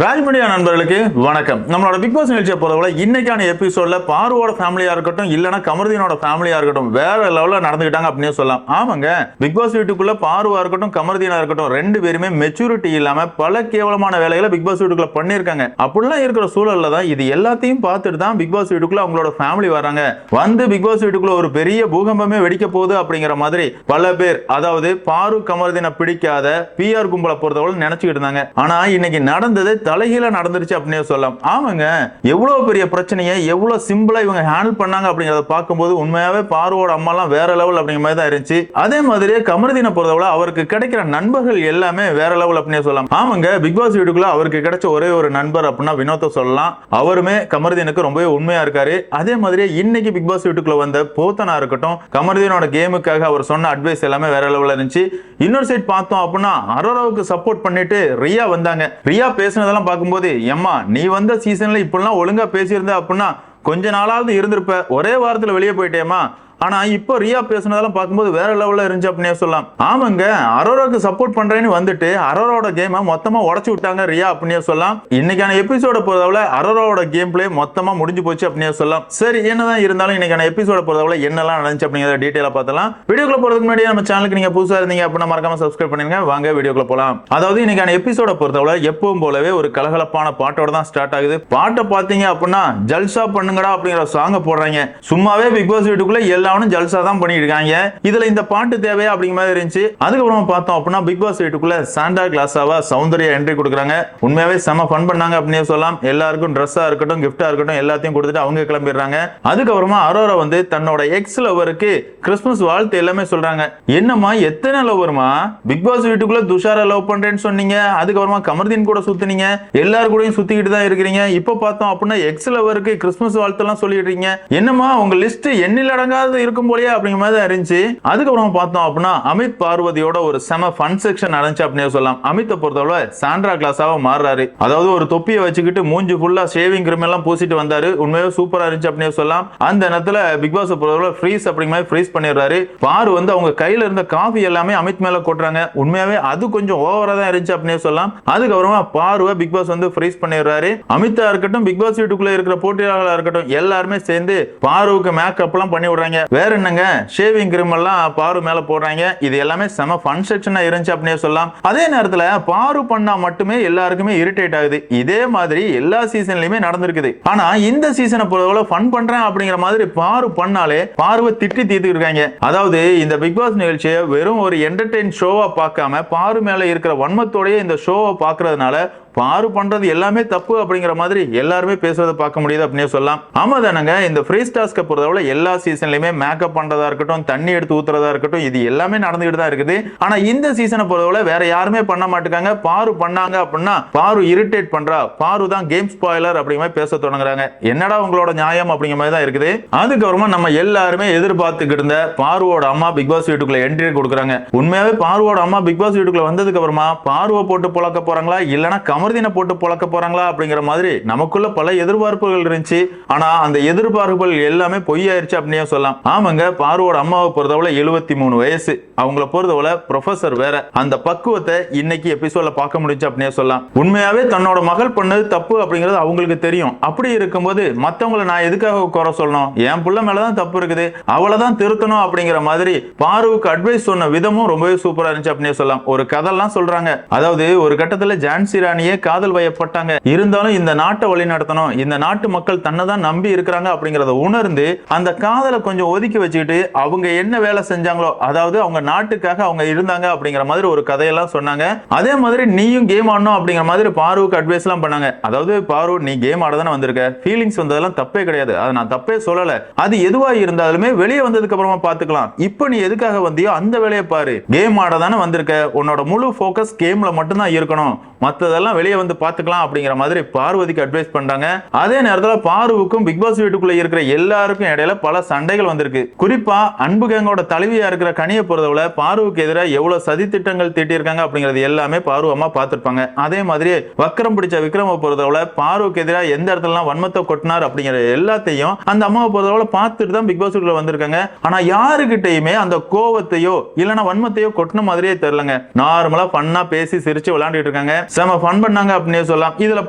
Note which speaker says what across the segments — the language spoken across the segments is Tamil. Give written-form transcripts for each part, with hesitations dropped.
Speaker 1: ராஜ்மீடியா நண்பர்களுக்கு வணக்கம். நம்மளோட பிக் பாஸ் நிகழ்ச்சியை பொறுத்தவரை இன்னைக்கான எபிசோட்ல பாருவோட ஃபேமிலியா இருக்கட்டும் இல்லனா கமருதீனோட ஃபேமிலியா இருக்கட்டும் வேற லெவல்ல நடந்துக்கிட்டாங்க அப்படினே சொல்லலாம். ஆமாங்க, பிக் பாஸ் வீட்டுக்குள்ள பாருவா இருக்கட்டும் கமருதீனா இருக்கட்டும் ரெண்டு பேருமே மெச்சூரிட்டி இல்லாம பல கேவலமான வேலைகளை பிக் பாஸ் வீட்டுக்குள்ள பண்ணிருக்காங்க. அப்படிலாம் இருக்கிற சூழல்ல தான் இது எல்லாத்தையும் பார்த்துட்டு தான் பிக் பாஸ் வீட்டுக்குள்ள அவங்களோட ஃபேமிலி வராங்க. வந்து பிக் பாஸ் வீட்டுக்குள்ள ஒரு பெரிய பூகம்பமே வெடிக்க போகுது அப்படிங்கிற மாதிரி பல பேர், அதாவது பாரு கமருதீனை பிடிக்காத பிஆர் கும்பலை பொறுத்தவரை நினைச்சுக்கிட்டு இருந்தாங்க. ஆனா இன்னைக்கு நடந்தது தலைகீழ நடந்துருச்சு அப்படினே சொல்லலாம். ஆமாங்க, எவ்வளவு பெரிய பிரச்சனையை எவ்வளவு சிம்பிளா இவங்க ஹேண்டில் பண்ணாங்க அப்படிங்கறத பார்க்கும்போது உண்மையாவே பாருவோட அம்மாலாம் வேற லெவல் அப்படிங்கிற மாதிரி தான் இருந்துச்சு. அதே மாதிரியே கமருதீனை பொறுத்தவரை அவருக்கு கிடைக்கிற நண்பர்கள் எல்லாமே வேற லெவல் அப்படினே சொல்லலாம். ஆமாங்க, பிக் பாஸ் வீட்டுக்குள்ள அவருக்கு கிடைச்ச ஒரே ஒரு நண்பர் அப்படின்னா வினோத்தை சொல்லலாம். அவருமே கமருதீனுக்கு ரொம்பவே உண்மையா இருக்காரு. அதே மாதிரியே இன்னைக்கு பிக் பாஸ் வீட்டுக்குள்ள வந்த போத்தனா இருக்கட்டும், கமருதீனோட கேமுக்காக அவர் சொன்ன அட்வைஸ் எல்லாமே வேற லெவல்ல இருந்துச்சு. இன்னொரு சைட் பார்த்தோம் அப்படின்னா அரோராவுக்கு சப்போர்ட் பண்ணிட்டு ரியா வந்தாங்க. ரியா பேசினதெல்லாம் பார்க்கும்போது, எம்மா நீ வந்த சீசன்ல இப்படிலாம் ஒழுங்கா பேசியிருந்த அப்படின்னா கொஞ்ச நாளாவது இருந்திருப்ப, ஒரே வாரத்துல வெளியே போயிட்டேமா. ஆனா இப்போ ரியா பேசுனதெல்லாம் பார்க்கும்போது வேற லெவல்ல இருந்துச்சு அப்படினே சொல்லலாம். ஆமாங்க, அரோராக்கு சப்போர்ட் பண்றேன்னு வந்துட்டு அரோராவோட கேமை மொத்தமா உடைச்சு விட்டாங்க ரியா அப்படினே சொல்லலாம். இன்னைக்கான எபிசோட பொறுத்தவரை அரோராவோட கேம் பிளே மொத்தமா முடிஞ்சு போச்சு அப்படினே சொல்லலாம். சரி, என்னதான் இருந்தாலும் இன்னைக்கான எபிசோட பொறுத்தவரை என்னெல்லாம் நடந்துச்சு அப்படிங்கறத டீடைலா பார்த்தலாம். வீடியோக்குள்ள போறதுக்கு முன்னாடி நம்ம சேனலுக்கு நீங்க புதுசா இருந்தீங்க அப்படின்னா மறக்காம சப்ஸ்கிரைப் பண்ணுங்க. வாங்க வீடியோக்குள்ள போலாம். அதாவது இன்னைக்கான எபிசோட பொறுத்தவரை எப்பவும் போலவே ஒரு கலகலப்பான பாட்டோட தான் ஸ்டார்ட் ஆகுது. பாட்டை பாத்தீங்க அப்படின்னா ஜல்சா பண்ணுங்கடா அப்படிங்கிற சாங்க போடுறாங்க. சும்மாவே பிக் பாஸ் வீட்டுக்குள்ள எல்லாரும் ஜல்சா தான் பண்ணிட்டு இருக்காங்க. இதுல இந்த பாட்டு தேவையா அப்படிங்கிற மாதிரி இருந்துச்சு. அதுக்கப்புறம் பார்த்தோம் அப்படின்னா பிக் பாஸ் வீட்டுக்குள்ள சாண்டா கிளாஸாவா சௌந்தர்யா என்ட்ரி கொடுக்குறாங்க. உண்மையாவே செம ஃபன் பண்ணாங்க அப்படினே சொல்லலாம். எல்லாருக்கும் ட்ரெஸ்ஸா இருக்கட்டும் கிஃப்டா இருக்கட்டும் எல்லாத்தையும் கொடுத்துட்டு அவங்க கிளம்பிடுறாங்க. அதுக்கப்புறமா அரோரா வந்து தன்னோட எக்ஸ் லவருக்கு கிறிஸ்துமஸ் வாழ்த்து எல்லாமே சொல்றாங்க. என்னம்மா எத்தனை லவ்வருமா? பிக் பாஸ் வீட்டுக்குள்ள துஷாரா லவ் பண்றேன்னு சொன்னீங்க, அதுக்கப்புறமா கமருதீன் கூட சுத்தினீங்க, எல்லாரும் கூடயும் சுத்திக்கிட்டு தான் இருக்கிறீங்க. இப்போ பார்த்தோம் அப்படின்னா எக்ஸ் லவருக்கு கிறிஸ்துமஸ் வாழ்த்து எல்லாம் சொல்லிட்டு இருக்கீங்க. என்னம்மா உங்க லிஸ்ட் எண்ணில் அடங்காத இருக்கும் போலயே அப்படிங்கிற மாதிரி தான் இருந்துச்சு. அதுக்கப்புறம் பார்த்தோம் அப்படின்னா அமித் பார்வதியோட ஒரு செம ஃபன் செக்ஷன் நடந்துச்சு அப்படின்னு சொல்லலாம். அமித்தை பொறுத்தவரை சாண்ட்ரா கிளாஸாவா மாறுறாரு. அதாவது ஒரு தொப்பியை வச்சுக்கிட்டு மூஞ்சி ஃபுல்லா ஷேவிங் கிரீம் எல்லாம் பூசிட்டு வந்தாரு. உண்மையாவே சூப்பரா இருந்துச்சு அப்படின்னு சொல்லலாம். அந்த நேரத்துல பிக் பாஸ் பொறுத்தவரை ஃப்ரீஸ் அப்படிங்கிற மாதிரி ஃப்ரீஸ் பண்ணிடுறாரு. பாரு வந்து அவங்க கையில இருந்த காஃபி எல்லாமே அமித் மேல கொட்டுறாங்க. உண்மையாவே அது கொஞ்சம் ஓவரா தான் இருந்துச்சு அப்படின்னு சொல்லலாம். அதுக்கப்புறமா பாருவை பிக் பாஸ் வந்து ஃப்ரீஸ் பண்ணிடுறாரு. அமிதா இருக்கட்டும் பிக் பாஸ் வீட்டுக்குள்ள இருக்கிற போட்டியாளர்களா இருக்கட்டும் எல்லாருமே சேர்ந்து பாருவுக்கு மேக்கப் எல்லாம் பண்ணி விடுறாங்க. வேற என்னங்க, ஷேவிங் கிரீம் எல்லாம் பாரு மேல போடுறாங்க. இது எல்லாமே செம ஃபன் செக்ஷனா இருந்துச்சு அப்படினே சொல்லலாம். அதே நேரத்துல பாரு பண்ணா மட்டுமே எல்லாருக்குமே இரிட்டேட் ஆகுது. இதே மாதிரி எல்லா சீசன்லயுமே நடந்திருக்குது. ஆனா இந்த சீசனை பொறுத்தவரை ஃபன் பண்றேன் அப்படிங்கிற மாதிரி பாரு பண்ணாலே பாருவை திட்டி தீர்த்து இருக்காங்க. அதாவது இந்த பிக் பாஸ் நிகழ்ச்சியை வெறும் ஒரு என்டர்டெயின் ஷோவா பார்க்காம பாரு மேல இருக்கிற வன்மத்தோடய இந்த ஷோவை பார்க்கறதுனால பாரு பண்றது எல்லாமே தப்பு அப்படிங்கிற மாதிரி எல்லாருமே பேசுறத பார்க்க முடியுது அப்படினே சொல்லலாம். ஆமா தானங்க, இந்த ஃப்ரீஸ் டாஸ்கை பொறுத்தவரை எல்லா சீசன்லயுமே மேக்கப் பண்றதா இருக்கட்டும் தண்ணி எடுத்து ஊத்துறதா இருக்கட்டும் இது எல்லாமே நடந்துகிட்டு தான் இருக்குது. ஆனா இந்த சீசனை பொறுத்தவரை வேற யாருமே பண்ண மாட்டாங்க. பாரு பண்ணாங்க அப்படின்னா பாரு இரிட்டேட் பண்றா, பாரு தான் கேம் ஸ்பாயிலர் அப்படிங்கிற மாதிரி பேச தொடங்குறாங்க. என்னடா உங்களோட நியாயம் அப்படிங்கிற மாதிரி தான் இருக்குது. அதுக்கப்புறமா நம்ம எல்லாருமே எதிர்பார்த்துக்கிட்டு இருந்த பாருவோட அம்மா பிக் பாஸ் வீட்டுக்குள்ள என்ட்ரி கொடுக்குறாங்க. உண்மையாவே பாருவோட அம்மா பிக் பாஸ் வீட்டுக்குள்ள வந்ததுக்கு அப்புறமா பாருவை போட்டு புழக்க போறாங்களா இல்லனா கமருதீனை போட்டு புழக்க போறாங்களா அப்படிங்கிற மாதிரி நமக்குள்ள பல எதிர்பார்ப்புகள் இருந்துச்சு. ஆனா அந்த எதிர்பார்ப்புகள் எல்லாமே பொய்யாயிருச்சு அப்படினே சொல்லலாம். ஆமாங்க, பாருவோட அம்மாவை பொறுத்தவரை 73 வயசு. அவங்கள பொறுத்தவரை ப்ரொஃபசர் வேற. அந்த பக்குவத்தை இன்னைக்கு எபிசோட்ல பார்க்க முடிஞ்சு அப்படினே சொல்லலாம். உண்மையாவே தன்னோட மகள் பண்ணது தப்பு அப்படிங்கிறது அவங்களுக்கு தெரியும். அப்படி இருக்கும்போது மத்தவங்களை நான் எதுக்காக குறை சொல்லணும்? என் புள்ள மேலதான் தப்பு இருக்குது, அவளை தான் திருத்தணும் அப்படிங்கிற மாதிரி பாருவுக்கு அட்வைஸ் சொன்ன விதமும் ரொம்பவே சூப்பரா இருந்துச்சு அப்படினே சொல்லலாம். ஒரு கதெல்லாம் சொல்றாங்க. அதாவது ஒரு கட்டத்துல ஜான்சி ராணியே காதல் வயப்பட்டாங்க. இருந்தாலும் இந்த நாட்டை வழி நடத்தணும், இந்த நாட்டு மக்கள் தன்னை தான் நம்பி இருக்கிறாங்க அப்படிங்கறத உணர்ந்து அந்த காதலை கொஞ்சம் ஒதுக்கி வச்சுக்கிட்டு அவங்க என்ன வேலை செஞ்சாங்களோ, அதாவது அவங்க நாட்டுக்காக அவங்க இருந்தாங்க அப்படிங்கிற மாதிரி ஒரு கதையெல்லாம் சொன்னாங்க. அதே மாதிரி நீயும் கேம் ஆடணும் அப்படிங்கிற மாதிரி பாருவுக்கு அட்வைஸ் எல்லாம் பண்ணாங்க. அதாவது பாரு நீ கேம் ஆட தானே வந்திருக்க, ஃபீலிங்ஸ் வந்ததெல்லாம் தப்பே கிடையாது, அதை நான் தப்பே சொல்லல, அது எதுவா இருந்தாலுமே வெளியே வந்ததுக்கு அப்புறமா பாத்துக்கலாம். இப்போ நீ எதுக்காக வந்தியோ அந்த வேலையை பாரு, கேம் ஆட தானே வந்திருக்க, உன்னோட முழு போக்கஸ் கேம்ல மட்டும் தான் இருக்கணும், மத்ததெல்லாம் வெளியே வந்து பாத்துக்கலாம் அப்படிங்கிற மாதிரி பார்வதிக்கு அட்வைஸ் பண்றாங்க. அதே நேரத்தில் பாருவுக்கும் பிக் பாஸ் வீட்டுக்குள்ள இருக்கிற எல்லாருக்கும் இடையில பல சண்டைகள் வந்திருக்கு. குறிப்பா அன்பு கேங்கோட தலைவியா இருக்கிற கனியை பொறுத்தவரை பாருவுக்கு எதிராக எவ்வளவு சதி திட்டங்கள் தீட்டியிருக்காங்க அப்படிங்கிறது எல்லாமே பாரு அம்மா பார்த்திருப்பாங்க. அதே மாதிரி வக்கரம் பிடிச்ச விக்ரம பொறுத்தவரை பாருவுக்கு எதிராக எந்த இடத்துல வன்மத்தை கொட்டினார் அப்படிங்கிற எல்லாத்தையும் அந்த அம்மாவை பொறுத்தவரை பார்த்துட்டு தான் பிக் பாஸ் வீட்டுக்குள்ள வந்திருக்காங்க. ஆனா யாருகிட்டையுமே அந்த கோவத்தையோ இல்லைன்னா வன்மத்தையோ கொட்டின மாதிரியே தெரியலங்க. நார்மலா ஃபன்னா பேசி சிரிச்சு விளையாண்டுட்டு இருக்காங்க. செம ஃபன் பண்ணாங்க அப்படின்னே சொல்லலாம். இதுல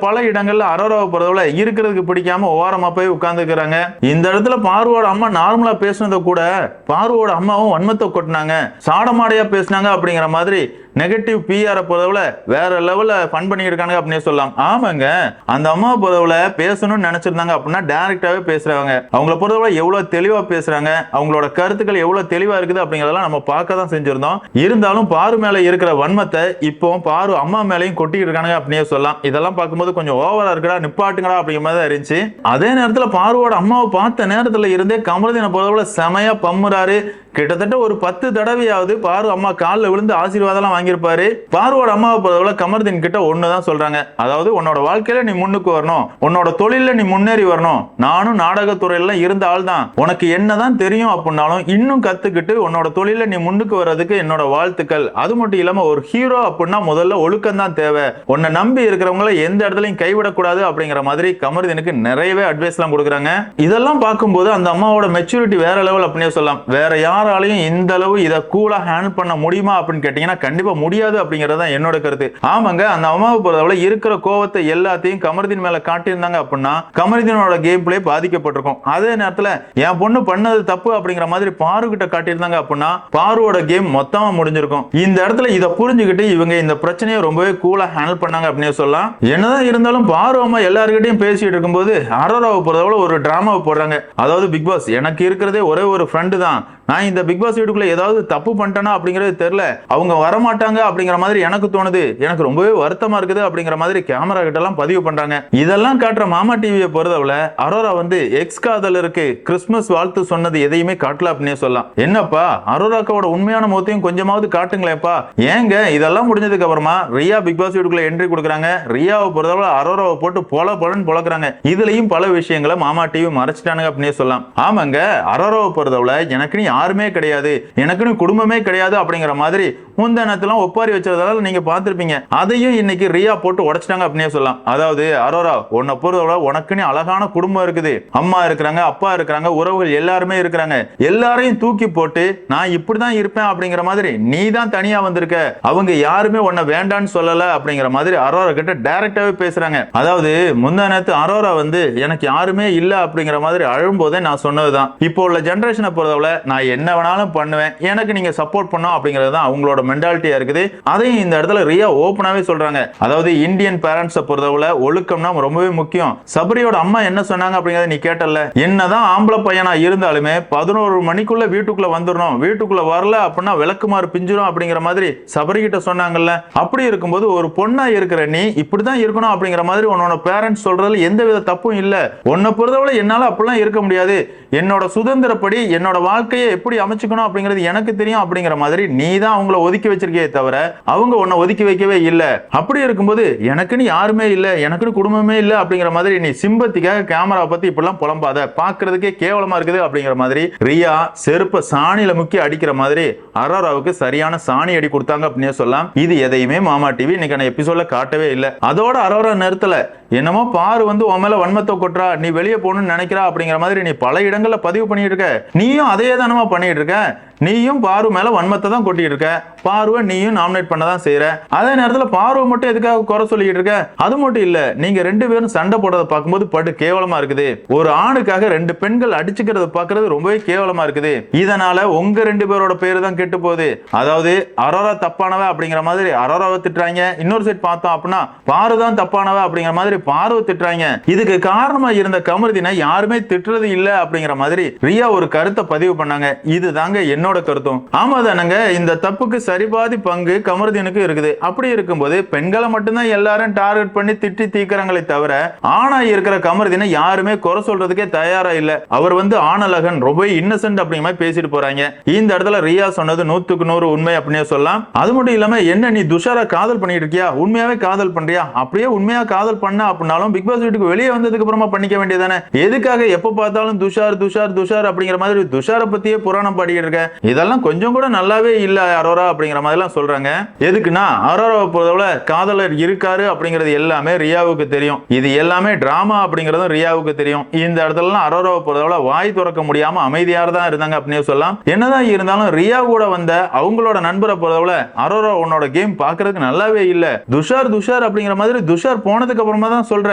Speaker 1: பல இடங்கள்ல அரோராவை பொறுத்தவரை இருக்கிறதுக்கு பிடிக்காம ஓரமா போய் உட்கார்ந்துக்கிறாங்க. இந்த இடத்துல பார்வோட அம்மா நார்மலா பேசுனதை கூட பார்வோட அம்மாவும் வன்மத்தை கொட்டினாங்க, சாடமாடையா பேசினாங்க அப்படிங்கிற மாதிரி நெகட்டிவ் பிஆர் பொறுத்தவரை வேற லெவல்ல ஃபன் பண்ணிட்டு இருக்காங்க அப்படின்னு சொல்லலாம். ஆமாங்க, அந்த அம்மா பொறுத்தவரை பேசணும்னு நினைச்சிருந்தாங்க அப்படின்னா டைரக்டாவே பேசுறாங்க. அவங்கள பொறுத்தவரை எவ்வளவு தெளிவா பேசுறாங்க, அவங்களோட கருத்துக்கள் எவ்வளவு தெளிவா இருக்குது அப்படிங்கறதெல்லாம் நம்ம பார்க்க தான் செஞ்சிருந்தோம். இருந்தாலும் பாரு மேல இருக்கிற வன்மத்தை இப்போ பாரு அம்மா மேலையும் கொட்டிட்டு இருக்காங்க அப்படின்னு சொல்லலாம். இதெல்லாம் பார்க்கும்போது கொஞ்சம் ஓவரா இருக்குடா, நிப்பாட்டுங்கடா அப்படிங்கிற மாதிரி தான் இருந்துச்சு. அதே நேரத்தில் பார்வோட அம்மாவை பார்த்த நேரத்தில் இருந்தே கமருதீனை பொறுத்தவரை செமையா பம்முறாரு. கிட்டத்தட்ட ஒரு 10 தடவையாவது பாரு அம்மா காலில் விழுந்து ஆசீர்வாதம் வாங்கியிருப்பாரு. பார்வோட அம்மாவை பொறுத்தவரை கமருதீன் கிட்ட ஒண்ணுதான் சொல்றாங்க, அதாவது உன்னோட வாழ்க்கையில நீ முன்னுக்கு வரணும், உன்னோட தொழில நீ முன்னேறி வரணும். நானும் நாடகத்துறையில இருந்த ஆள் தான், உனக்கு என்னதான் தெரியும் அப்படின்னாலும் இன்னும் கத்துக்கிட்டு உன்னோட தொழில நீ முன்னுக்கு வர்றதுக்கு என்னோட வாழ்த்துக்கள். அது மட்டும் இல்லாம ஒரு ஹீரோ அப்படின்னா முதல்ல ஒழுக்கம் தான் தேவை, உன்னை நம்பி இருக்கிறவங்கள எந்த இடத்துலையும் கைவிடக்கூடாது அப்படிங்கிற மாதிரி கமருதீனுக்கு நிறையவே அட்வைஸ் எல்லாம் கொடுக்குறாங்க. இதெல்லாம் பார்க்கும்போது அந்த அம்மாவோட மெச்சூரிட்டி வேற லெவல் அப்படின்னே சொல்லலாம். வேற யாராலையும் இந்த அளவு இதை கூலா ஹேண்டில் பண்ண முடியுமா அப்படின்னு கேட்டீங்கன்னா கண்டிப்பா முடியாது அப்படிங்கறது தான் என்னோட கருத்து. ஆமாங்க, அந்த அம்மாவை பொறுத்தவரை இருக்கிற கோவத்தை எல்லாத்தையும் கமருதீன் மேல காட்டியிருந்தாங்க அப்படின்னா கமருதீனோட கேம் பிளே பாதிக்கப்பட்டிருக்கும். அதே நேரத்துல என் பொண்ணு பண்ணது தப்பு அப்படிங்கிற மாதிரி பாரு கிட்ட காட்டியிருந்தாங்க அப்படின்னா பாருவோட கேம் மொத்தமா முடிஞ்சிருக்கும். இந்த இடத்துல இதை புரிஞ்சுக்கிட்டு இவங்க இந்த பிரச்சனையை ரொம்பவே கூலா ஹேண்டில் பண்ணாங்க அப்படின்னு சொல்லலாம். என்னதான் இருந்தாலும் பாரு அம்மா எல்லாருக்கிட்டையும் பேசிட்டு இருக்கும்போது அரோராவை பொறுத்தவரை ஒரு டிராமாவை போடுறாங்க. அதாவது பிக் பாஸ் எனக்கு இருக்கிறதே ஒரே ஒரு ஃப்ரெண்டு தான், நான் இந்த பிக் பாஸ் வீட்டுக்குள்ள ஏதாவது தப்பு பண்ணிட்டேனா அப்படிங்கிறது தெரியல, அவங்க வரமாட்டாங்க அப்படிங்கிற மாதிரி எனக்கு தோணுது, எனக்கு ரொம்பவே வருத்தமா இருக்குது அப்படிங்கிற மாதிரி கேமரா கிட்ட எல்லாம் பதிவு பண்றாங்க. இதெல்லாம் காட்டுற மாமா டிவியை பொறுத்தவரை அரோரா வந்து எக்ஸ் காதலருக்கு கிறிஸ்துமஸ் வாழ்த்து சொன்னது எதையுமே காட்டல அப்படின்னு சொல்லலாம். என்னப்பா அரோராக்காவோட உண்மையான முகத்தையும் கொஞ்சமாவது காட்டுங்களேப்பா. ஏங்க இதெல்லாம் முடிஞ்சதுக்கு அப்புறமா ரியா பிக் பாஸ் வீட்டுக்குள்ள என்ட்ரி கொடுக்குறாங்க. ரியாவை பொறுத்தவரை அரோராவை போட்டு பொலன்னு பொழக்கிறாங்க. இதுலயும் பல விஷயங்களை மாமா டிவி மறைச்சிட்டானுங்க அப்படின்னு சொல்லலாம். ஆமாங்க, அரோராவை பொறுத்தவரை எனக்கு யாருமே கிடையாது, எனக்குன்னு குடும்பமே கிடையாது அப்படிங்கிற மாதிரி முந்தனத்தெல்லாம் ஒப்பாரி வச்சதால நீங்க பார்த்திருப்பீங்க. அதையும் இன்னைக்கு ரியா போட்டு உடைச்சிட்டாங்க அப்படின்னே சொல்லலாம். அதாவது அரோரா உன்னை பொறுத்தவரை உனக்குன்னு அழகான குடும்பம் இருக்குது, அம்மா இருக்கிறாங்க, அப்பா இருக்கிறாங்க, உறவுகள் எல்லாருமே இருக்கிறாங்க, எல்லாரையும் தூக்கி போட்டு நான் இப்படிதான் இருப்பேன் அப்படிங்கிற மாதிரி நீ தான் தனியா வந்திருக்க, அவங்க யாருமே உன்னை வேண்டான்னு சொல்லல அப்படிங்கிற மாதிரி அரோரா கிட்ட டைரக்டாவே பேசுறாங்க. அதாவது முந்தனத்து அரோரா வந்து எனக்கு யாருமே இல்ல அப்படிங்கிற மாதிரி அழும்போதே நான் சொன்னதுதான், இப்போ உள்ள ஜெனரேஷனை பொறுத்தவரை நான் என்ன வேணாலும் பண்ணுவேன், எனக்கு நீங்க சப்போர்ட் பண்ணும் அப்படிங்கிறது தான் அவங்களோட மென்டாலிட்டியா இருக்குது. அதையும் இந்த இடத்துல ரியா ஓபனாவே சொல்றாங்க. அதாவது இந்தியன் பேரண்ட்ஸை பொறுத்தவரை ஒழுக்கம்னா ரொம்பவே முக்கியம். சபரியோட அம்மா என்ன சொன்னாங்க அப்படிங்கறத நீ கேட்டல, என்னதான் ஆம்பளை பையனா இருந்தாலுமே 11 மணிக்குள்ள வீட்டுக்குள்ள வந்துடணும், வீட்டுக்குள்ள வரல அப்படின்னா விளக்குமாறு பிஞ்சிரும் அப்படிங்கிற மாதிரி சபரி கிட்ட சொன்னாங்கல்ல. அப்படி இருக்கும்போது ஒரு பொண்ணா இருக்கிற நீ இப்படிதான் இருக்கணும் அப்படிங்கிற மாதிரி உன்னோட பேரண்ட்ஸ் சொல்றதுல எந்த வித தப்பும் இல்ல. உன்னை பொறுத்தவரை என்னால அப்படிலாம் இருக்க முடியாது, என்னோட சுதந்திரப்படி என்னோட வாழ்க்கையை எப்படி அமைச்சுக்கணும் அப்படிங்கிறது எனக்கு தெரியும் அப்படிங்கிற மாதிரி நீ தான் அவங்கள ஒதுக்கி வச்சிருக்கே தவிர அவங்க உன்னை ஒதுக்கி வைக்கவே இல்ல. அப்படி இருக்கும்போது எனக்குன்னு யாருமே இல்ல, எனக்குன்னு குடும்பமே இல்ல அப்படிங்கிற மாதிரி நீ சிம்பத்திக்காக கேமரா பத்தி இப்படிலாம் புலம்பாத, பாக்குறதுக்கே கேவலமா இருக்குது அப்படிங்கிற மாதிரி ரியா செருப்ப சாணியில முக்கி அடிக்கிற மாதிரி அரோராவுக்கு சரியான சாணி அடி கொடுத்தாங்க அப்படின்னு சொல்லலாம். இது எதையுமே மாமா டிவி இன்னைக்கான எபிசோட்ல காட்டவே இல்லை. அதோட அரோரா நேரத்துல என்னமோ பாரு வந்து உன் மேல வன்மத்தை கொட்டுறா, நீ வெளியே போகணும்னு நினைக்கிறா அப்படிங்கிற மாதிரி நீ பல இடங்கள்ல பதிவு பண்ணிட்டு இருக்க, நீயும் அதே தானமா பண்ணிட்டு இருக்க, நீயும் பாரு மேல வன்மத்தை தான் கொட்டிட்டு இருக்க, பார்வை நீயும் நாமினேட் பண்ணதான் செய்யற. அதே நேரத்துல பார்வை மட்டும் எதுக்காக குறை சொல்லிட்டு இருக்க? அது மட்டும் இல்ல, நீங்க 2 பேரும் சண்டை போடுறத பார்க்கும்போது படு கேவலமா இருக்குது. ஒரு ஆணுக்காக 2 பெண்கள் அடிச்சுக்கிறத பாக்குறது ரொம்பவே கேவலமா இருக்குது. இதனால உங்க 2 பேரோட பேரு தான் கெட்டு போகுது. அதாவது அரோரா தப்பானவ அப்படிங்கிற மாதிரி அரோராவை திட்டுறாங்க, இன்னொரு சைட் பார்த்தோம் அப்படின்னா பாரு தான் தப்பானவ அப்படிங்கிற மாதிரி பார்வை திட்டுறாங்க. இதுக்கு காரணமா இருந்த கமருதீனை யாருமே திட்டுறது இல்ல அப்படிங்கிற மாதிரி ரியா ஒரு கருத்தை பதிவு பண்ணாங்க. இது தாங்க என்னோட கருத்தும். ஆமா தானங்க, இந்த தப்புக்கு சரிபாதி பங்கு கமருதீனுக்கு இருக்குது. அப்படி இருக்கும்போது பெண்களை மட்டும்தான் எல்லாரும் டார்கெட் பண்ணி திட்டி தீக்குறாங்களே தவிர ஆணா இருக்கிற கமருதீனை யாருமே குறை சொல்றதுக்கே தயாரா இல்ல. அவர் வந்து ஆணழகன், ரொம்ப இன்னசென்ட் அப்படிங்கிற மாதிரி பேசிட்டு போறாங்க. இந்த இடத்துல ரியா சொன்னது 100க்கு 100 உண்மை அப்படின்னே சொல்லலாம். அது மட்டும் இல்லாம என்ன நீ துஷாரா காதல் பண்ணிட்டு இருக்கியா, உண்மையாவே காதல் பண்றியா? அப்படியே உண்மையா காதல் பண்ண அப்படின்னாலும் பிக் பாஸ் வீட்டுக்கு வெளியே வந்ததுக்கு அப்புறமா பண்ணிக்க வேண்டியதானே? எதுக்காக எப்ப பார்த்தாலும் துஷார் துஷார் துஷார் அப்படிங்கிற மாதிரி துஷாரை பத்தியே புராணம் பாடிட்டு இருக்க? இதெல்லாம் கொஞ்சம் கூட நல்லாவே இல்ல அரோரா அப்படிங்கிற மாதிரி எல்லாம் சொல்றாங்க. எதுக்குன்னா அரோராவை பொறுத்தவரை காதலர் இருக்காரு அப்படிங்கிறது எல்லாமே ரியாவுக்கு தெரியும். இது எல்லாமே டிராமா அப்படிங்கறதும் ரியாவுக்கு தெரியும். இந்த இடத்துல அரோராவை பொறுத்தவரை வாய் திறக்க முடியாம அமைதியா தான் இருந்தாங்க அப்படின்னு சொல்லலாம். என்னதான் இருந்தாலும் ரியா கூட வந்த அவங்களோட நண்பரை பொறுத்தவரை அரோரா உன்னோட கேம் பாக்குறதுக்கு நல்லாவே இல்ல, துஷார் துஷார் அப்படிங்கிற மாதிரி துஷார் போனதுக்கு அப்புறமா தான் சொல்ற,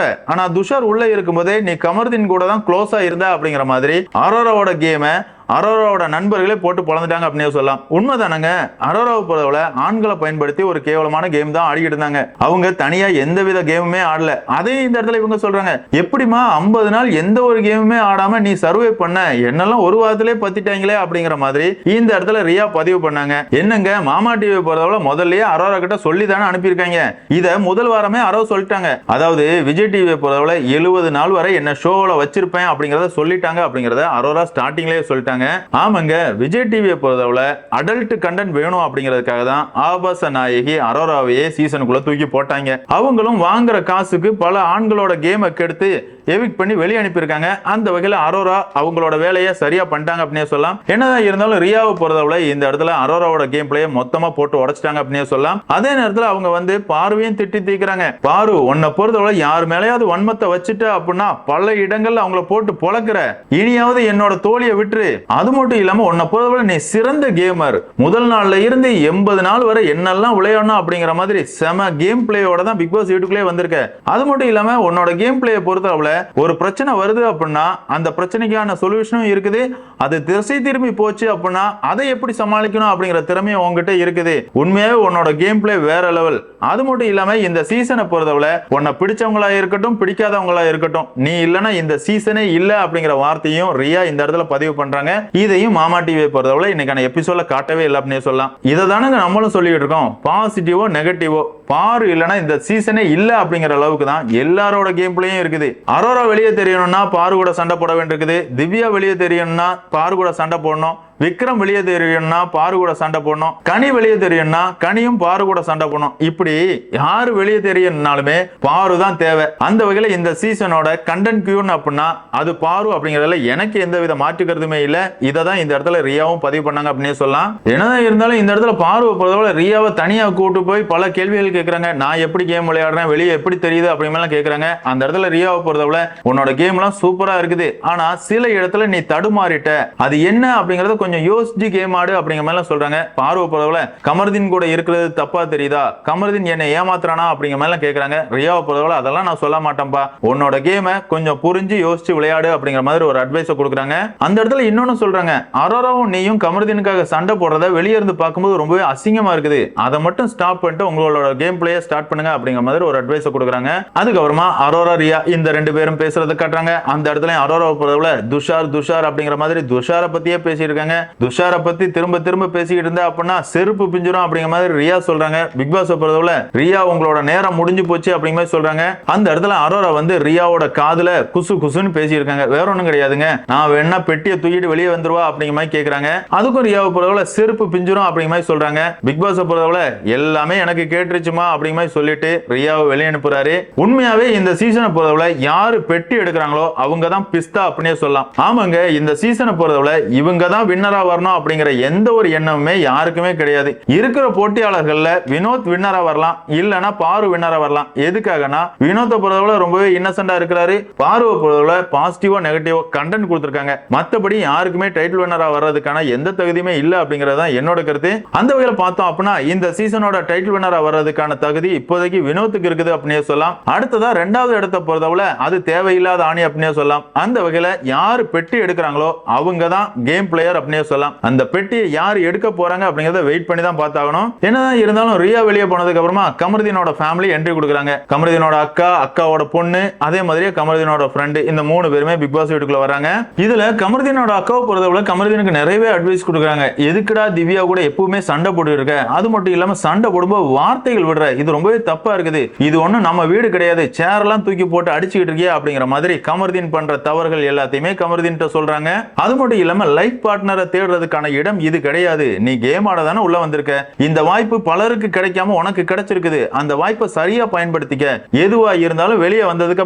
Speaker 1: ஆனா துஷார் உள்ள இருக்கும்போதே நீ கமருதீன் கூட தான் க்ளோஸா இருந்த அப்படிங்கிற மாதிரி அரோராவோட கேமை அரோராவோட நண்பர்களே போட்டு பொழந்துட்டாங்க அப்படின்னு சொல்லலாம். உண்மைதானங்க. அரோராவை பொறுத்தவரை ஆண்களை பயன்படுத்தி ஒரு கேவலமான கேம் தான் ஆடிக்கிட்டு இருந்தாங்க. அவங்க தனியா எந்தவித கேமுமே ஆடல. அதே இந்த இடத்துல இவங்க சொல்றாங்க, எப்படிமா 50 நாள் எந்த ஒரு கேமுமே ஆடாம நீ சர்வே பண்ண, என்னெல்லாம் ஒரு வாரத்திலே பத்திட்டாங்களே அப்படிங்கிற மாதிரி இந்த இடத்துல ரியா பதிவு பண்ணாங்க. என்னங்க மாமா டிவி பொறுத்தவரை முதல்லயே அரோரா கிட்ட சொல்லி தானே அனுப்பியிருக்காங்க. இத முதல் வாரமே அரோ சொல்லிட்டாங்க. அதாவது விஜய் டிவியை பொறுத்தவரை 70 நாள் வரை என்ன ஷோல வச்சிருப்பேன் அப்படிங்கறத சொல்லிட்டாங்க அப்படிங்கறத அரோரா ஸ்டார்டிங்லயே சொல்லிட்டாங்க. ஆமாங்க, விஜய் டிவியை பொறுத்தவரை அடல்ட் கண்டென்ட் வேணும் அப்படிங்கிறதுக்காக தான் ஆபாச நாயகி அரோராவையே சீசனுக்குள்ள தூக்கி போட்டாங்க. அவங்களும் வாங்குற காசுக்கு பல ஆண்களோட கேமை கெடுத்து எவிக்ட் பண்ணி வெளியே அனுப்பியிருக்காங்க. அந்த வகையில் அரோரா அவங்களோட வேலையை சரியா பண்ணிட்டாங்க அப்படின்னு சொல்லலாம். என்னதான் இருந்தாலும் ரியாவை பொறுத்தவரை இந்த இடத்துல அரோராவோட கேம் பிளேயை மொத்தமா போட்டு உடைச்சிட்டாங்க அப்படின்னு சொல்லலாம். அதே நேரத்தில் அவங்க வந்து பார்வையும் திட்டி தீக்குறாங்க. பாரு உன்னை பொறுத்தவரை யார் மேலேயாவது வன்மத்தை வச்சுட்டு அப்படின்னா பல இடங்கள்ல அவங்கள போட்டு பொழக்கிற, இனியாவது என்னோட தோழியை விட்டுரு. அது மட்டும் இல்லாம உன்னை பொறுத்தவரை நீ சிறந்த கேமர், முதல் நாள்ல இருந்து 80 நாள் வரை என்னெல்லாம் விளையாடணும் அப்படிங்கிற மாதிரி செம கேம் பிளேயோட தான் பிக் பாஸ் வீட்டுக்குள்ளே வந்திருக்க. அது மட்டும் இல்லாம உன்னோட கேம் பிளேயை பொறுத்தவரை ஒரு பிரச்சனை வருது அப்படின்னா அந்த பிரச்சனைக்கான சொல்யூஷனும் இருக்குது. அது திசை திரும்பி போச்சு அப்படின்னா அதை எப்படி சமாளிக்கணும் அப்படிங்கிற திறமையும் உங்ககிட்ட இருக்குது. உண்மையாவே உன்னோட கேம் பிளே வேற லெவல். அது மட்டும் இல்லாம இந்த சீசனை பொறுத்தவரை உன்னை பிடிச்சவங்களா இருக்கட்டும் பிடிக்காதவங்களா இருக்கட்டும், நீ இல்லைன்னா இந்த சீசனே இல்ல அப்படிங்கிற வார்த்தையும் ரியா இந்த இடத்துல பதிவு பண்றாங்க. இதையும் மாமா டிவியை பொறுத்தவரை இன்னைக்கான எபிசோட்ல காட்டவே இல்லை அப்படின்னு சொல்லலாம். இதை தானங்க நம்மளும் சொல்லிட்டு இருக்கோம். பாசிட்டிவோ நெகட்டிவோ பாரு இல்லைன்னா இந்த சீசனே இல்ல அப்படிங்கிற அளவுக்கு தான் எல்லாரோட கேம் பிளேயும் இருக்குது. அரோரா வெளியே தெரியணும்னா பாரு கூட சண்டை போட வேண்டியிருக்குது. திவ்யா வெளியே தெரியணும்னா பாரு கூட சண்டை போடணும். விக்ரம் வெளியே தெரியணும்னா பாரு கூட சண்டை போடணும். கனி வெளியே தெரியணும்னா கனியும் பாரு கூட சண்டை போடணும். இப்படி யாரு வெளியே தெரியணும்னாலுமே பாரு தான் தேவை. அந்த வகையில இந்த சீசனோட கண்டென்ட் கியூன் அப்படின்னா அது பாரு அப்படிங்கறதுல எனக்கு எந்த வித மாற்று கருத்துமே இல்ல. இதை தான் இந்த இடத்துல ரியாவும் பதிவு பண்ணாங்க அப்படின்னு சொல்லலாம். என்னதான் இருந்தாலும் இந்த இடத்துல பாருவை பொறுத்தவரை ரியாவை தனியா கூட்டு போய் பல கேள்விகள் கேட்கறாங்க. நான் எப்படி கேம் விளையாடுறேன், வெளியே எப்படி தெரியுது அப்படிங்கலாம் கேட்கறாங்க. அந்த இடத்துல ரியாவை பொறுத்தவரை உன்னோட கேம் எல்லாம் சூப்பரா இருக்குது, ஆனா சில இடத்துல நீ தடுமாறிட்ட, அது என்ன அப்படிங்கறத கொஞ்சம் யோசிச்சு கேம் ஆடு அப்படிங்கிற மாதிரி சொல்றாங்க. பார்வை பொறுத்தவரை கமருதீன் கூட இருக்கிறது தப்பா தெரியுதா, கமருதீன் என்ன ஏமாத்துறானா அப்படிங்கிற மாதிரி கேட்கறாங்க. ரியாவை பொறுத்தவரை அதெல்லாம் நான் சொல்ல மாட்டேன்பா, உன்னோட கேமை கொஞ்சம் புரிஞ்சு யோசிச்சு விளையாடு அப்படிங்கிற மாதிரி ஒரு அட்வைஸ் கொடுக்குறாங்க. அந்த இடத்துல இன்னொன்னு சொல்றாங்க, அரோராவும் நீயும் கமருதீனுக்காக சண்டை போடுறத வெளியே இருந்து பார்க்கும்போது ரொம்பவே அசிங்கமா இருக்குது, அதை மட்டும் ஸ்டாப் பண்ணிட்டு உங்களோட கேம் பிளேயை ஸ்டார்ட் பண்ணுங்க அப்படிங்கிற மாதிரி ஒரு அட்வைஸ் கொடுக்குறாங்க. அதுக்கப்புறமா அரோரா ரியா இந்த ரெண்டு பேரும் பேசுறதை காட்டுறாங்க. அந்த இடத்துல அரோராவை பொறுத்தவரை துஷார் துஷார் அப்படிங்கிற மாதிரி துஷாரை பத்தியே பேசியிருக்காங்க. துஷாரை பத்தி திரும்ப திரும்ப பேசிக்கிட்டு இருந்தா அப்படின்னா செருப்பு பிஞ்சிரும் அப்படிங்கிற மாதிரி ரியா சொல்றாங்க. பிக் பாஸ் பொறுத்தவரை ரியா உங்களோட நேரம் முடிஞ்சு போச்சு அப்படிங்கிற மாதிரி சொல்றாங்க. அந்த இடத்துல அரோரா வந்து ரியாவோட காதுல குசு குசுன்னு பேசியிருக்காங்க. வேற ஒண்ணும் கிடையாதுங்க, நான் வேணா பெட்டியை தூக்கிட்டு வெளியே வந்துருவா அப்படிங்கிற மாதிரி கேட்கறாங்க. அதுக்கும் ரியாவை பொறுத்தவரை செருப்பு பிஞ்சிரும் அப்படிங்கிற மாதிரி சொல்றாங்க. பிக் பாஸ் பொறுத்தவரை எல்லாமே எனக்கு கேட்டுருச்சுமா அப்படிங்கிற மாதிரி சொல்லிட்டு ரியாவை வெளியே அனுப்புறாரு. உண்மையாவே இந்த சீசனை பொறுத்தவரை யாரு பெட்டி எடுக்கிறாங்களோ அவங்க தான் பிஸ்தா அப்படின்னே சொல்லலாம். ஆமாங்க, இந்த சீசனை பொறுத்தவரை இவங்க தான் வின்னரா வரணும் அப்படிங்கிற எந்த ஒரு எண்ணமுமே யாருக்குமே கிடையாது. இருக்கிற போட்டியாளர்கள்ல வினோத் வின்னரா வரலாம், இல்லனா பாரு வின்னரா வரலாம். எதுக்காகனா வினோத்தை பொறுத்தவரை ரொம்பவே இன்னசென்ட்டா இருக்கிறாரு, பாருவை பொறுத்தவரை பாசிட்டிவோ நெகட்டிவோ கண்டென்ட் கொடுத்திருக்காங்க. மத்தபடி யாருக்குமே டைட்டில் வின்னரா வர்றதுக்கான எந்த தகுதியுமே இல்ல அப்படிங்கறது தான் என்னோட கருத்து. அந்த வகையில பார்த்தோம் அப்படின்னா இந்த சீசனோட டைட்டில் வின்னரா வர்றதுக்கான தகுதி இப்போதைக்கு வினோத்துக்கு இருக்குது அப்படின்னு சொல்லலாம். அடுத்ததா இரண்டாவது இடத்தை பொறுத்தவரை அது தேவையில்லாத ஆணி அப்படின்னு சொல்லலாம். அந்த வகையில யாரு பெட்டி எடுக்கிறாங்களோ அவங்க தான் கேம் பிளேயர் அப்படின்னு சொல்லலாம். அந்த பெட்டியை யார் எடுக்க போறாங்க அப்படிங்கறத வெயிட் பண்ணி தான் பார்த்தாகணும். என்னதான் இருந்தாலும் ரியா வெளியே போனதுக்கு அப்புறமா கமருதீனோட ஃபேமிலி என்ட்ரி கொடுக்குறாங்க. கமருதீனோட அக்கா, அக்காவோட பொண்ணு, அதே மாதிரியே கமருதீனோட ஃப்ரெண்ட், இந்த 3 பேருமே பிக் பாஸ் வீட்டுக்குள்ள வராங்க. இதுல கமருதீனோட அக்காவை பொறுத்தவரை கமருதீனுக்கு நிறையவே அட்வைஸ் கொடுக்குறாங்க. எதுக்குடா திவ்யா கூட எப்பவுமே சண்டை போட்டு இருக்க, அது மட்டும் இல்லாம சண்டை போடும்போது வார்த்தைகள் விடுற, இது ரொம்பவே தப்பா இருக்குது, இது ஒண்ணும் நம்ம வீடு கிடையாது, சேர் எல்லாம் தூக்கி போட்டு அடிச்சுக்கிட்டு இருக்கியா அப்படிங்கிற மாதிரி கமருதீன் பண்ற தவறுகள் எல்லாத்தையுமே கமருதீன் சொல்றாங்க. அது மட்டும் இல்லாம லைஃப் பார்ட்னரை தேடுறதுக்கான இடம் இது கிடையாது. நீ கேம் ஆட தானே உள்ள வந்திருக்க. இந்த வாய்ப்பு பலருக்கு கிடைக்காம உனக்கு கிடைச்சிருக்குது. அந்த வாய்ப்பை சரியா பயன்படுத்திக்க. எதுவா இருந்தாலும் வெளியே வந்ததுக்கு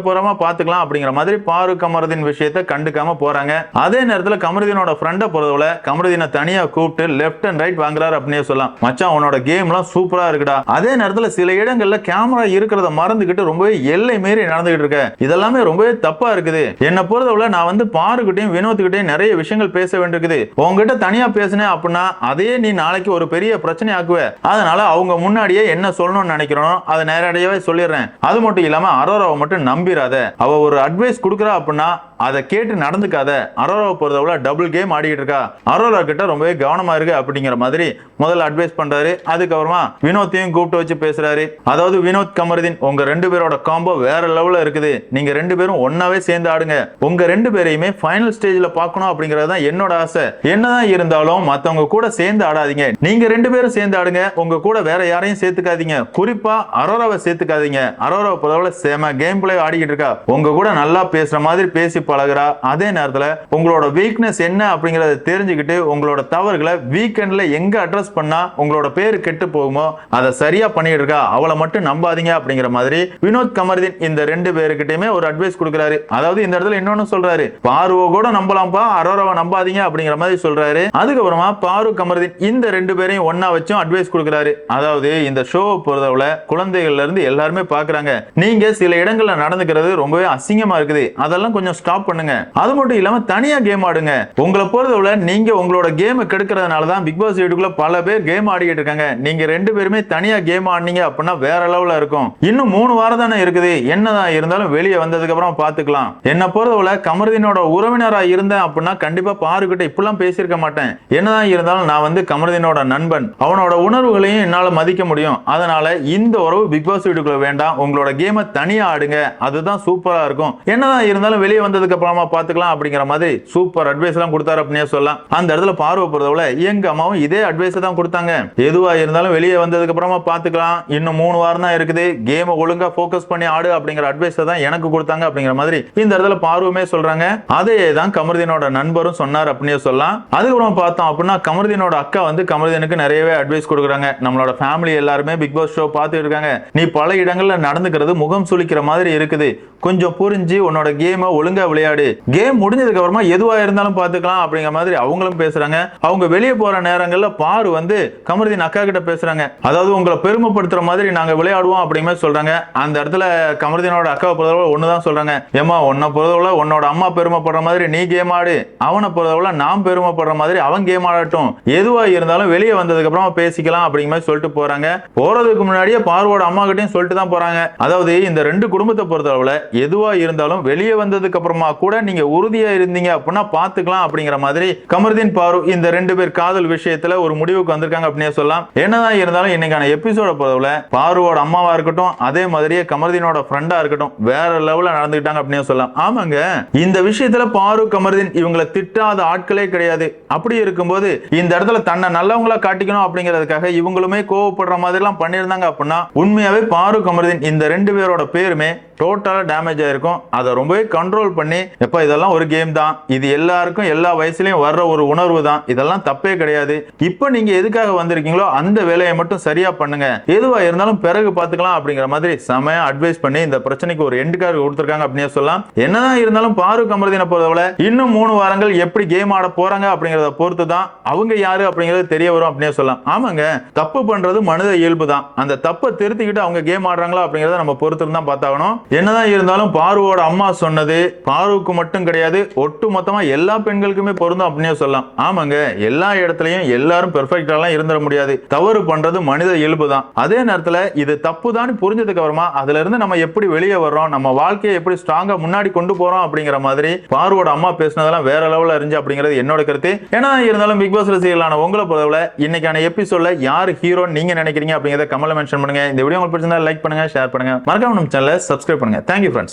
Speaker 1: அப்புறமா பாத்துக்கலாம் அப்படிங்கிற மாதிரி பாரு கமருதீன் விஷயத்தை கண்டுக்காம போறாங்க. அதே நேரத்துல கமருதீனோட ஃப்ரெண்ட பொறுத்தவரை கமருதீனை தனியா கூப்பிட்டு லெஃப்ட் அண்ட் ரைட் வாங்குறாரு அப்படின்னு சொல்லலாம். மச்சான் உன்னோட கேம்லாம் சூப்பரா இருக்குடா. அதே நேரத்துல சில இடங்கள்ல கேமரா இருக்கிறத மறந்துகிட்டு ரொம்பவே எல்லை மீறி நடந்துகிட்டு இருக்க. இதெல்லாமே ரொம்பவே தப்பா இருக்குது. என்ன பொறுத்தவரை நான் வந்து பாருகிட்டையும் வினோத்துக்கிட்டையும் நிறைய விஷயங்கள் பேச வேண்டியிருக்குது. உங்ககிட்ட தனியா பேசினேன் அப்படின்னா அதையே நீ நாளைக்கு ஒரு பெரிய பிரச்சனை ஆக்குவ. அதனால அவங்க முன்னாடியே என்ன சொல்லணும்னு நினைக்கிறோம் அதை நேரடியாவே சொல்லிடுறேன். அது மட்டும் இல்லாம அரோராவை மட்டும் நம்பிராத. அவ ஒரு அட்வைஸ் கொடுக்குறா அப்படின்னா அதை கேட்டு நடந்துக்காத. அரோராவை பொறுத்தவரை டபுள் கேம் ஆடிட்டு இருக்கா. அரோரா கிட்ட ரொம்பவே கவனமா இருக்கு அப்படிங்கிற மாதிரி முதல்ல அட்வைஸ் பண்றாரு. அதுக்கப்புறமா வினோத்தையும் கூப்பிட்டு வச்சு பேசுறாரு. அதாவது வினோத் கமருதீன் உங்க ரெண்டு பேரோட காம்போ வேற லெவல்ல இருக்குது. நீங்க ரெண்டு பேரும் ஒன்னாவே சேர்ந்து ஆடுங்க. உங்க ரெண்டு பேரையுமே ஃபைனல் ஸ்டேஜ்ல பார்க்கணும் அப்படிங்கறது தான் என்னோட ஆசை. என்னதான் இருந்தாலும் மத்தவங்க கூட சேர்ந்து ஆடாதீங்க. நீங்க ரெண்டு பேரும் சேர்ந்து ஆடுங்க. உங்க கூட வேற யாரையும் சேர்த்துக்காதீங்க. குறிப்பா அரோராவை சேர்த்துக்காதீங்க. அரோராவை பொறுத்தவரை சேம கேம் பிளே ஆடிக்கிட்டு இருக்கா. உங்க கூட நல்லா பேசுற மாதிரி பேசி பழகுறா. அதே நேரத்துல உங்களோட வீக்னஸ் என்ன அப்படிங்கறத தெரிஞ்சுக்கிட்டு உங்களோட தவறுகளை வீக்கெண்ட்ல எங்க அட்ரஸ் பண்ணா உங்களோட பேரு கெட்டு போகுமோ அதை சரியா பண்ணிட்டு இருக்கா. அவளை மட்டும் நம்பாதீங்க அப்படிங்கிற மாதிரி வினோத் கமருதீன் இந்த ரெண்டு பேருக்கிட்டயுமே ஒரு அட்வைஸ் கொடுக்குறாரு. அதாவது இந்த இடத்துல இன்னொன்னு சொல்றாரு. பாருவ கூட நம்பலாம்ப்பா, அரோராவை நம்பாதீங்க அப்படிங்கிற மாதிரி சொல்றாரு. அதுக்கப்புறமா பாரு கமருதீன் இந்த ரெண்டு பேரையும் ஒன்னா வச்சும் அட்வைஸ் கொடுக்குறாரு. அதாவது இந்த ஷோ பொறுத்தவரை குழந்தைகள்ல இருந்து எல்லாருமே பாக்குறாங்க. நீங்க சில இடங்கள்ல நடந்துக்கிறது ரொம்பவே அசிங்கமா இருக்குது. அதெல்லாம் கொஞ்சம் ஸ்டாப் பண்ணுங்க. அது மட்டும் இல்லாம தனியா கேம் ஆடுங்க. உங்களை பொறுத்தவரை நீங்க உங்களோட கேம் கெடுக்கிறதுனால தான் பிக் பாஸ் வீட்டுக்குள்ள பல பேர் கேம் ஆடிக்கிட்டு இருக்காங்க. நீங்க ரெண்டு பேருமே தனியா கேம் ஆடினீங்க அப்படின்னா வேற லெவல்ல இருக்கும். இன்னும் 3 வாரம் தானே இருக்குது. என்னதான் இருந்தாலும் வெளியே வந்ததுக்கு அப்புறம் பாத்துக்கலாம். என்ன பொறுத்தவரை கமருதீனோட உறவினரா இருந்தேன் அப்படின்னா கண்டிப்பா பாருகிட்ட இப்பெல்லாம் பேசியிருக்க மாட்டேன். என்னதான் இருந்தாலும் நான் வந்து கமருதீனோட நண்பன். அவனோட உணர்வுகளையும் என்னால மதிக்க முடியும். அதனால இந்த உறவு பிக் பாஸ் வீட்டுக்குள்ள வேண்டாம். உங்களோட கேமை தனியா ஆடுங்க. அதுதான் சூப்பரா இருக்கும். என்னதான் இருந்தாலும் வெளியே வந்ததுக்கு அப்புறமா பாத்துக்கலாம் அப்படிங்கிற மாதிரி சூப்பர் அட்வைஸ் எல்லாம் கொடுத்தாரு அப்படினே சொல்லலாம். அந்த இடத்துல பார்வை பொறுத்தவரை எங்க அம்மாவும் இதே அட்வைஸ் தான் கொடுத்தாங்க. எதுவா இருந்தாலும் வெளியே வந்ததுக்கு அப்புறமா பாத்துக்கலாம். இன்னும் 3 வாரம் தான் இருக்குது. கேமை ஒழுங்கா போக்கஸ் பண்ணி ஆடு அப்படிங்கிற அட்வைஸ் தான் எனக்கு கொடுத்தாங்க அப்படிங்கிற மாதிரி இந்த இடத்துல பார்வமே சொல்றாங்க. அதே தான் கமருதீனோட நண்பரும் சொன்னார் அப்படினே சொல்லலாம். அதுக்கப்புறம் பார்த்தோம் அப்படின்னா கமருதீனோட அக்கா வந்து கமருதீனுக்கு நிறையவே அட்வைஸ் கொடுக்குறாங்க. நம்மளோட ஃபேமிலி எல்லாருமே பிக் பாஸ் ஷோ பார்த்துட்டு இருக்காங்க. நீ பல இடங்கள்ல நடந்துக்கிறது முகம் சுளிக்கிற மாதிரி இருக்குது. கொஞ்சம் புரிஞ்சு உன்னோட கேமை ஒழுங்கா விளையாடு. கேம் முடிஞ்சதுக்கு அப்புறமா எதுவா இருந்தாலும் பாத்துக்கலாம் அப்படிங்கிற மாதிரி அவங்களும் பேசுறாங்க. அவங்க வெளியே போற நேரங்கள்ல பாரு வந்து கமருதீன் அக்கா கிட்ட பேசுறாங்க. அதாவது உங்களை பெருமைப்படுத்துற மாதிரி நாங்க விளையாடுவோம் அப்படிங்கிற சொல்றாங்க. அந்த இடத்துல கமருதீனோட அக்காவை பொறுத்தவரை ஒண்ணுதான் சொல்றாங்க. ஏமா உன்னை பொறுத்தவரை உன்னோட அம்மா பெருமைப்படுற மாதிரி நீ கேம் ஆடு. அவனை பொறுத்தவரை நாம் பெருமைப்படுற மாதிரி அவன் கேம் ஆடட்டும். எதுவா இருந்தாலும் வெளியே வந்ததுக்கு அப்புறமா பேசிக்கலாம் அப்படிங்கிற மாதிரி சொல்லிட்டு போறாங்க. போறதுக்கு முன்னாடியே பார்வோட அம்மா கிட்டையும் சொல்லிட்டு தான் போறாங்க. அதாவது இந்த ரெண்டு குடும்பத்தை பொறுத்தவரை எதுவா இருந்தாலும் வெளியே வந்ததுக்கு அப்புறமா கூட நீங்க உறுதியா இருந்தீங்க அப்படின்னா பாத்துக்கலாம் அப்படிங்கிற மாதிரி கமருதீன் பாரு இந்த ரெண்டு பேர் காதல் விஷயத்துல ஒரு முடிவுக்கு வந்திருக்காங்க அப்படினே சொல்லலாம். என்னதான் இருந்தாலும் இன்னைக்கான எபிசோட பொறுத்தவரை பாருவோட அம்மாவா இருக்கட்டும் அதே மாதிரியே கமருதீனோட ஃப்ரெண்டா இருக்கட்டும் வேற லெவல்ல நடந்துக்கிட்டாங்க அப்படினே சொல்லலாம். ஆமாங்க, இந்த விஷயத்துல பாரு கமருதீன் இவங்களை திட்டாத ஆட்களே கிடையாது. அப்படி இருக்கும்போது இந்த இடத்துல தன்னை நல்லவங்களா காட்டிக்கணும் அப்படிங்கிறதுக்காக இவங்களுமே கோவப்படுற மாதிரி எல்லாம் பண்ணியிருந்தாங்க அப்படின்னா உண்மையாவே பாரு கமருதீன் இந்த ரெண்டு பேரோட பேருமே டோட்டலா டேமேஜ் ஆயிருக்கும். அதை ரொம்பவே கண்ட்ரோல் பண்ணி எப்ப இதெல்லாம் ஒரு கேம் தான், இது எல்லாருக்கும் எல்லா வயசுலயும் வர்ற ஒரு உணர்வு தான், இதெல்லாம் தப்பே கிடையாது. இப்ப நீங்க எதுக்காக வந்திருக்கீங்களோ அந்த வேலையை மட்டும் சரியா பண்ணுங்க. எதுவா இருந்தாலும் பிறகு பாத்துக்கலாம் அப்படிங்கிற மாதிரி செமையா அட்வைஸ் பண்ணி இந்த பிரச்சனைக்கு ஒரு எண்ட் கார்டு கொடுத்திருக்காங்க அப்படின்னு சொல்லலாம். என்னதான் இருந்தாலும் பாரு கமருதீனை பொறுத்தவரை இன்னும் 3 வாரங்கள் எப்படி கேம் ஆட போறாங்க அப்படிங்கறத பொறுத்து தான் அவங்க யாரு அப்படிங்கிறது தெரிய வரும் அப்படின்னு சொல்லலாம். ஆமாங்க, தப்பு பண்றது மனித இயல்பு தான். அந்த தப்பை திருத்திக்கிட்டு அவங்க கேம் ஆடுறாங்களா அப்படிங்கறத நம்ம பொறுத்து தான் பார்த்தாகணும். என்னதான் இருந்தாலும் பாருவோட அம்மா சொன்னது பாருவுக்கு மட்டும் கிடையாது, ஒட்டு மொத்தமா எல்லா பெண்களுக்குமே பொருந்தும் அப்படின்னே சொல்லலாம். ஆமாங்க, எல்லா இடத்துலயும் எல்லாரும் பெர்ஃபெக்டாலாம் இருந்துட முடியாது. தவறு பண்றது மனித இயல்பு தான். அதே நேரத்துல இது தப்பு தான் புரிஞ்சதுக்கு அப்புறமா அதுல இருந்து நம்ம எப்படி வெளியே வர்றோம், நம்ம வாழ்க்கையை எப்படி ஸ்ட்ராங்கா முன்னாடி கொண்டு போறோம் அப்படிங்கிற மாதிரி பாருவோட அம்மா பேசினதெல்லாம் வேற லெவல்ல இருந்துச்சு அப்படிங்கிறது என்னோட கருத்து. ஏன்னா இருந்தாலும் பிக் பாஸ் ரசிகர்களான உங்களை பொறுத்தவரை இன்னைக்கான எபிசோட்ல யார் ஹீரோ நீங்க நினைக்கிறீங்க அப்படிங்கறத கமெண்ட்ல மென்ஷன் பண்ணுங்க. இந்த வீடியோ உங்களுக்கு பிடிச்சிருந்தா லைக் பண்ணுங்க, ஷேர் பண்ணுங்க, மறக்காம நம்ம சேனலை சப்ஸ்கிரைப் பண்ணுங்க. Thank you friends.